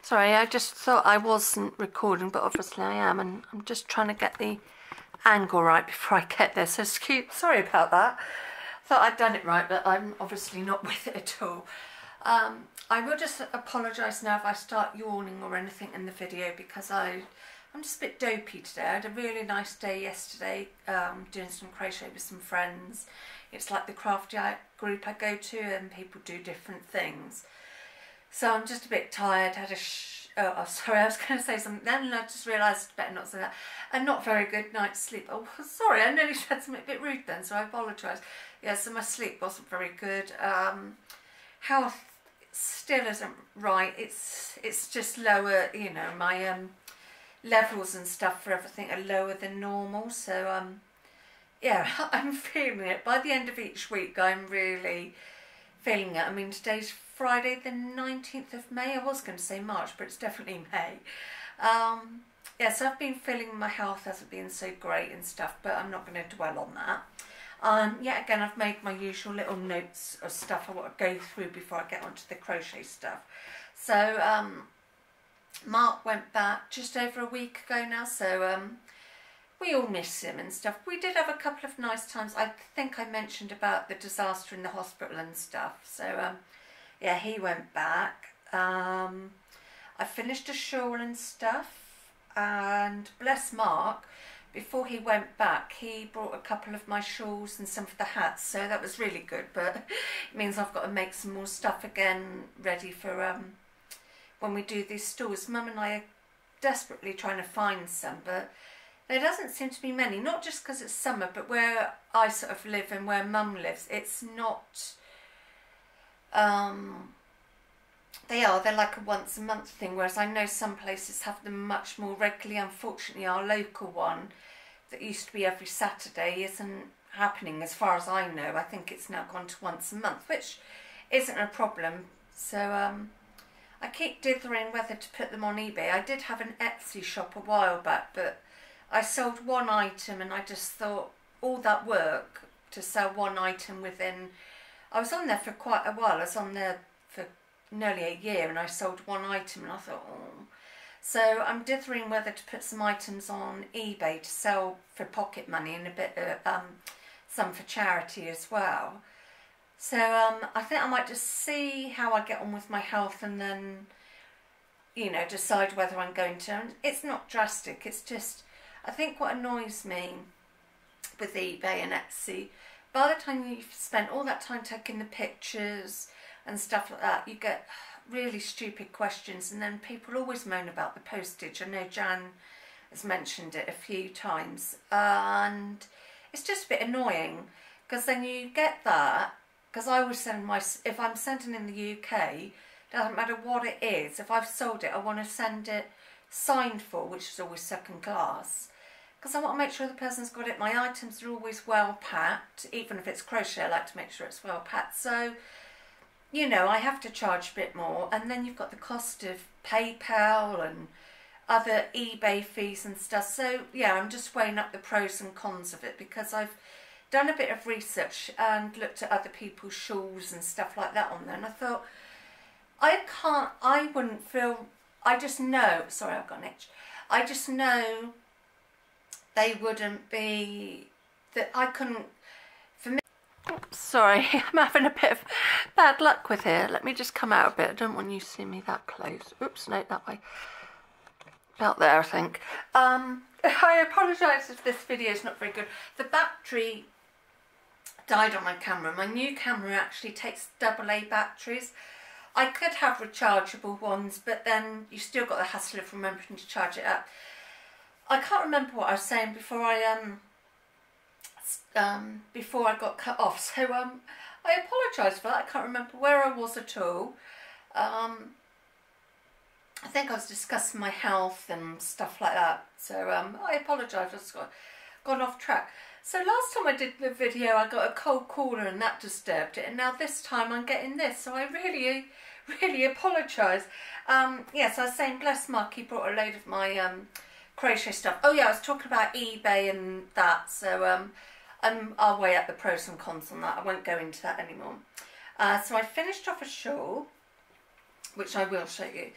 Sorry, I just thought I wasn't recording, but obviously I am, and I'm just trying to get the angle right before I get there, so sorry about that. Thought I'd done it right, but I'm obviously not with it at all. I will just apologise now if I start yawning or anything in the video, because I'm just a bit dopey today. I had a really nice day yesterday, doing some crochet with some friends. It's like the crafty group I go to, and people do different things. So I'm just a bit tired. Had a sorry, I was going to say something then, and I just realised better not to say that. A not very good night's sleep. Oh, sorry, I nearly said something a bit rude then, so I apologise. Yeah, so my sleep wasn't very good. Health still isn't right. It's just lower. You know, my levels and stuff for everything are lower than normal. So yeah, I'm feeling it. By the end of each week, I'm really feeling it. I mean, today's Friday the 19th of May. I was going to say March, but it's definitely May. Yeah, so I've been feeling my health hasn't been so great and stuff, but I'm not going to dwell on that. Yeah, again, I've made my usual little notes of stuff I want to go through before I get onto the crochet stuff. So Mark went back just over a week ago now, so we all miss him and stuff. We did have a couple of nice times. I think I mentioned about the disaster in the hospital and stuff. So yeah, he went back. I finished a shawl and stuff, and bless Mark, before he went back, he brought a couple of my shawls and some of the hats, so that was really good. But it means I've got to make some more stuff again, ready for when we do these stores. Mum and I are desperately trying to find some, but there doesn't seem to be many, not just because it's summer, but where I sort of live and where Mum lives, it's not, they're like a once a month thing, whereas I know some places have them much more regularly. Unfortunately, our local one that used to be every Saturday isn't happening as far as I know. I think it's now gone to once a month, which isn't a problem. So I keep dithering whether to put them on eBay. I did have an Etsy shop a while back, but I sold one item, and I just thought all that work to sell one item within, I was on there for quite a while. I was on there for nearly a year, and I sold one item, and I thought, oh. So I'm dithering whether to put some items on eBay to sell for pocket money, and a bit some for charity as well. So I think I might just see how I get on with my health, and then, you know, decide whether I'm going to. And it's not drastic, it's just, I think what annoys me with eBay and Etsy, by the time you've spent all that time taking the pictures and stuff like that, you get really stupid questions, and then people always moan about the postage. I know Jan has mentioned it a few times, and it's just a bit annoying, because then you get that, because I always send if I'm sending in the UK, doesn't matter what it is, if I've sold it, I want to send it signed for, which is always second class, because I want to make sure the person's got it. My items are always well packed, even if it's crochet, I like to make sure it's well packed. So, you know, I have to charge a bit more, and then you've got the cost of PayPal and other eBay fees and stuff. So yeah, I'm just weighing up the pros and cons of it, because I've done a bit of research and looked at other people's shawls and stuff like that on there, and I thought, I wouldn't feel, I just know, sorry, I've got an itch, I just know they wouldn't be, that I couldn't, for me. Oops, sorry, I'm having a bit of bad luck with here. Let me just come out a bit. I don't want you to see me that close. Oops, no, that way. About there, I think. I apologise if this video is not very good. The battery died on my camera. My new camera actually takes AA batteries. I could have rechargeable ones, but then you still got the hassle of remembering to charge it up. I can't remember what I was saying before I got cut off, so I apologise for that. I can't remember where I was at all. I think I was discussing my health and stuff like that, so I apologise, I just gone off track. So last time I did the video, I got a cold caller and that disturbed it, and now this time I'm getting this, so I really apologise. Yes, I was saying, bless Mark, he brought a load of my crochet stuff. Oh yeah, I was talking about eBay and that, so I'll weigh up the pros and cons on that. I won't go into that anymore. So I finished off a shawl, which I will show you,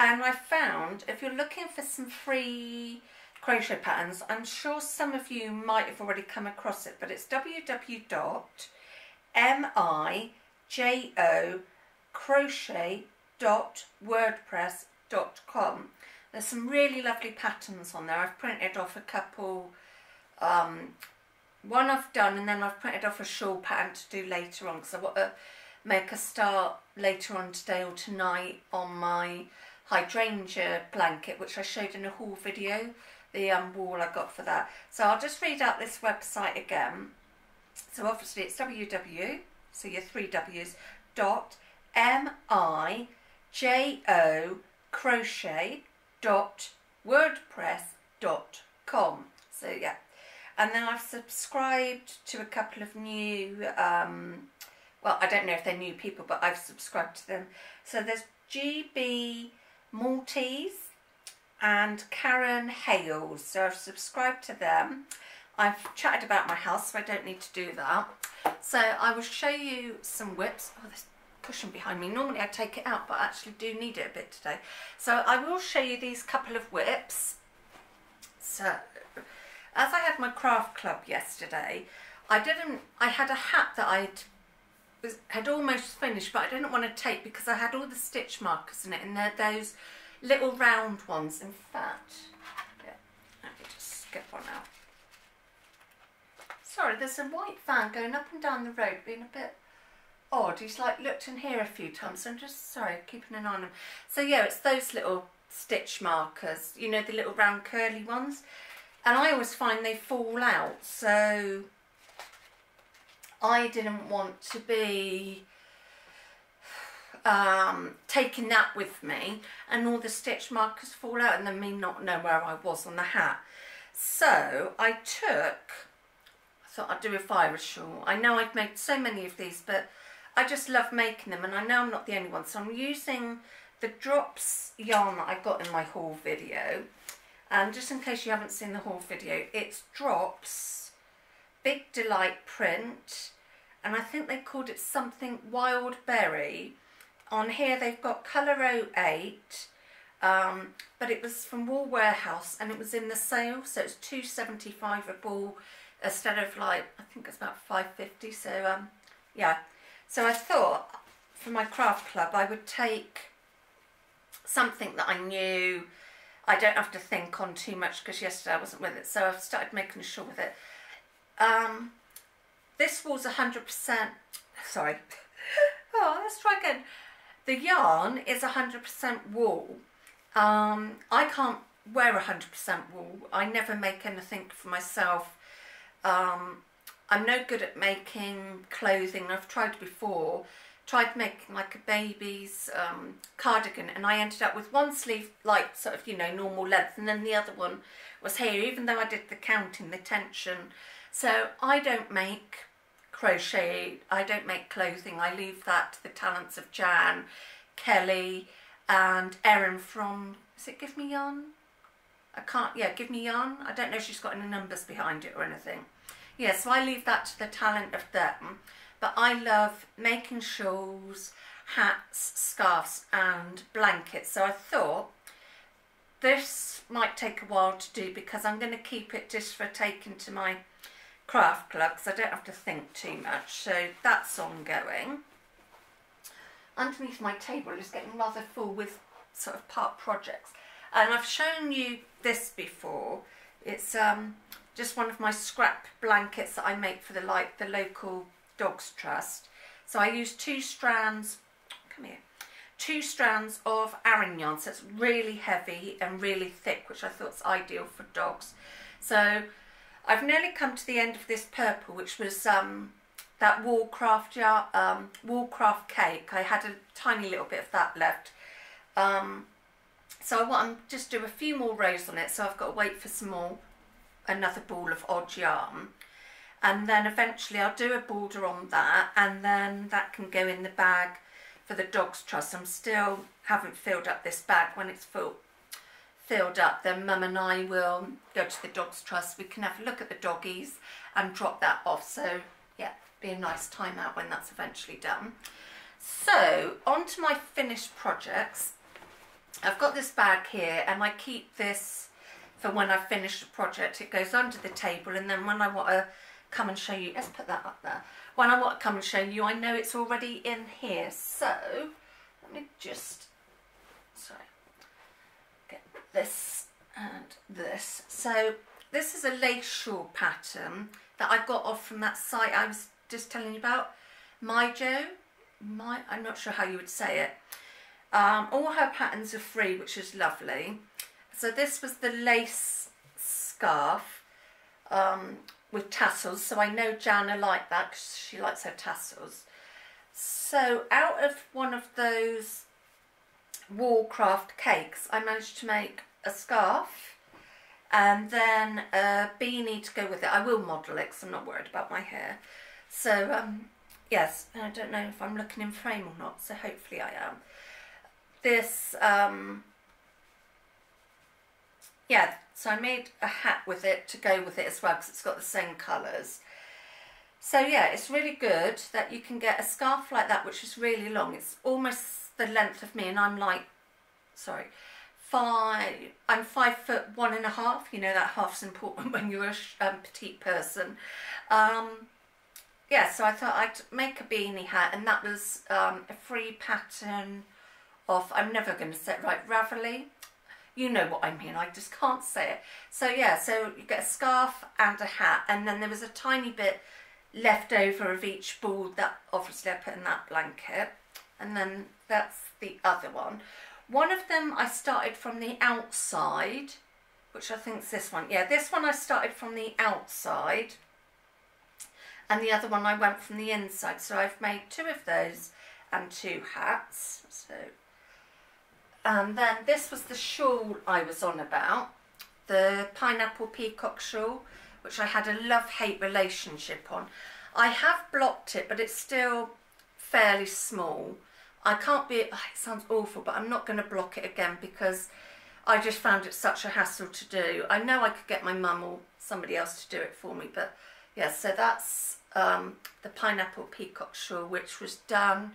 And I found, if you're looking for some free crochet patterns, I'm sure some of you might have already come across it, but it's www.mijocrochet.wordpress.com. There's some really lovely patterns on there. I've printed off a couple, one I've done, and then I've printed off a shawl pattern to do later on, because I want to make a start later on today or tonight on my hydrangea blanket, which I showed in a haul video, the wool I got for that. So I'll just read out this website again. So obviously it's www, so your 3 W's, .mijocrochet.wordpress.com. So yeah, and then I've subscribed to a couple of new, well, I don't know if they're new people, but I've subscribed to them. So there's GB Maltese and Karen Hales. So I've subscribed to them. I've chatted about my house, so I don't need to do that. So I will show you some whips. Oh, there's cushion behind me. Normally I take it out, but I actually do need it a bit today. So I will show you these couple of whips. So as I had my craft club yesterday, I had a hat that had almost finished, but I didn't want to take because I had all the stitch markers in it, and they're those little round ones. In fact, yeah, let me just get one out. Sorry, there's a white van going up and down the road being a bit odd. He's like looked in here a few times, so I'm just sorry, keeping an eye on him. So yeah, it's those little stitch markers, you know, the little round curly ones, and I always find they fall out, so I didn't want to be taking that with me and all the stitch markers fall out and then me not know where I was on the hat. So I thought I'd do a virus shawl. I know I've made so many of these, but I just love making them, and I know I'm not the only one. So I'm using the Drops yarn that I got in my haul video. And just in case you haven't seen the haul video, it's Drops Big Delight print, and I think they called it something Wild Berry. On here they've got colour 08, but it was from Wool Warehouse and it was in the sale, so it's £2.75 a ball instead of, like, I think it's about £5.50. So yeah, so I thought for my craft club I would take something that I knew I don't have to think on too much, because yesterday I wasn't with it, so I've started making a shawl with it. This wool's 100%, sorry, oh, let's try again. The yarn is 100% wool. I can't wear 100% wool. I never make anything for myself. I'm no good at making clothing. I've tried before, tried making like a baby's cardigan, and I ended up with one sleeve like sort of, you know, normal length, and then the other one was here, even though I did the counting, the tension. So I don't make crochet, I don't make clothing. I leave that to the talents of Jan, Kelly and Erin from, is it Give Me Yarn? I can't, yeah, Give Me Yarn. I don't know if she's got any numbers behind it or anything. Yeah, so I leave that to the talent of them. But I love making shawls, hats, scarves and blankets. So I thought this might take a while to do, because I'm going to keep it just for taking to my craft club, because I don't have to think too much. So that's ongoing. Underneath my table is getting rather full with sort of part projects. And I've shown you this before. It's just one of my scrap blankets that I make for the local Dogs Trust. So I use 2 strands, come here, 2 strands of Aran yarn, so it's really heavy and really thick, which I thought is ideal for dogs. So I've nearly come to the end of this purple, which was that Woolcraft cake. I had a tiny little bit of that left. So I want to just do a few more rows on it, so I've got to wait for another ball of odd yarn. And then eventually I'll do a border on that, and then that can go in the bag for the Dogs Trust. I'm still haven't filled up this bag. When it's filled up, then Mum and I will go to the Dogs Trust. We can have a look at the doggies and drop that off. So yeah, be a nice time out when that's eventually done. So on to my finished projects. I've got this bag here, and I keep this for when I finish the project. It goes under the table, and then when I want to come and show you, let's put that up there. When I want to come and show you, I know it's already in here. So let me just, sorry, get this and this. So this is a lace shawl pattern that I got off from that site I was just telling you about, I'm not sure how you would say it. All her patterns are free, which is lovely. So this was the lace scarf with tassels. So I know Jana liked that because she likes her tassels. So out of one of those Wallcraft cakes, I managed to make a scarf and then a beanie to go with it. I will model it because I'm not worried about my hair. So yes, I don't know if I'm looking in frame or not, so hopefully I am. This, yeah, so I made a hat with it to go with it as well because it's got the same colours. So yeah, it's really good that you can get a scarf like that, which is really long. It's almost the length of me, and I'm like, sorry, I'm 5'1½". You know that half's important when you're a petite person. Yeah, so I thought I'd make a beanie hat, and that was a free pattern of, I'm never going to say it right, Ravelry. You know what I mean, I just can't say it. So yeah, so you get a scarf and a hat, and then there was a tiny bit left over of each ball that obviously I put in that blanket, and then that's the other one. One of them I started from the outside, which I think is this one. Yeah, this one I started from the outside, and the other one I went from the inside. So I've made 2 of those and 2 hats. So, and then this was the shawl I was on about, the pineapple peacock shawl, which I had a love-hate relationship on. I have blocked it, but it's still fairly small. I can't be, it sounds awful, but I'm not going to block it again because I just found it such a hassle to do. I know I could get my mum or somebody else to do it for me, but yeah, so that's the pineapple peacock shawl, which was done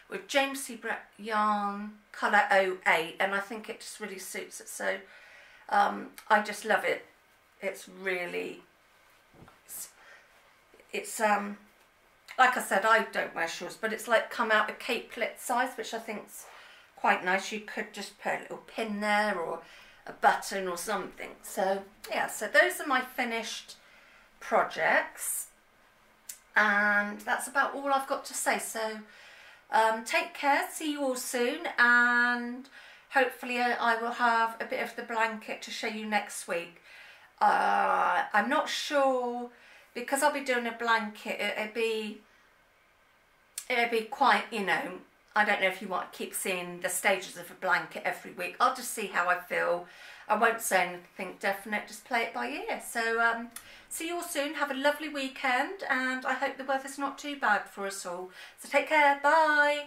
with James C. Brett yarn colour 08, and I think it just really suits it. So I just love it. It's really, it's like I said, I don't wear shorts, but it's like come out a capelet size, which I think's quite nice. You could just put a little pin there or a button or something. So yeah, so those are my finished projects, and that's about all I've got to say. So take care, see you all soon, and hopefully I will have a bit of the blanket to show you next week. I'm not sure, because I'll be doing a blanket, it'd be quite, you know, I don't know if you want to keep seeing the stages of a blanket every week. I'll just see how I feel. I won't say anything definite, just play it by ear. So see you all soon, have a lovely weekend, and I hope the weather's not too bad for us all. So take care, bye.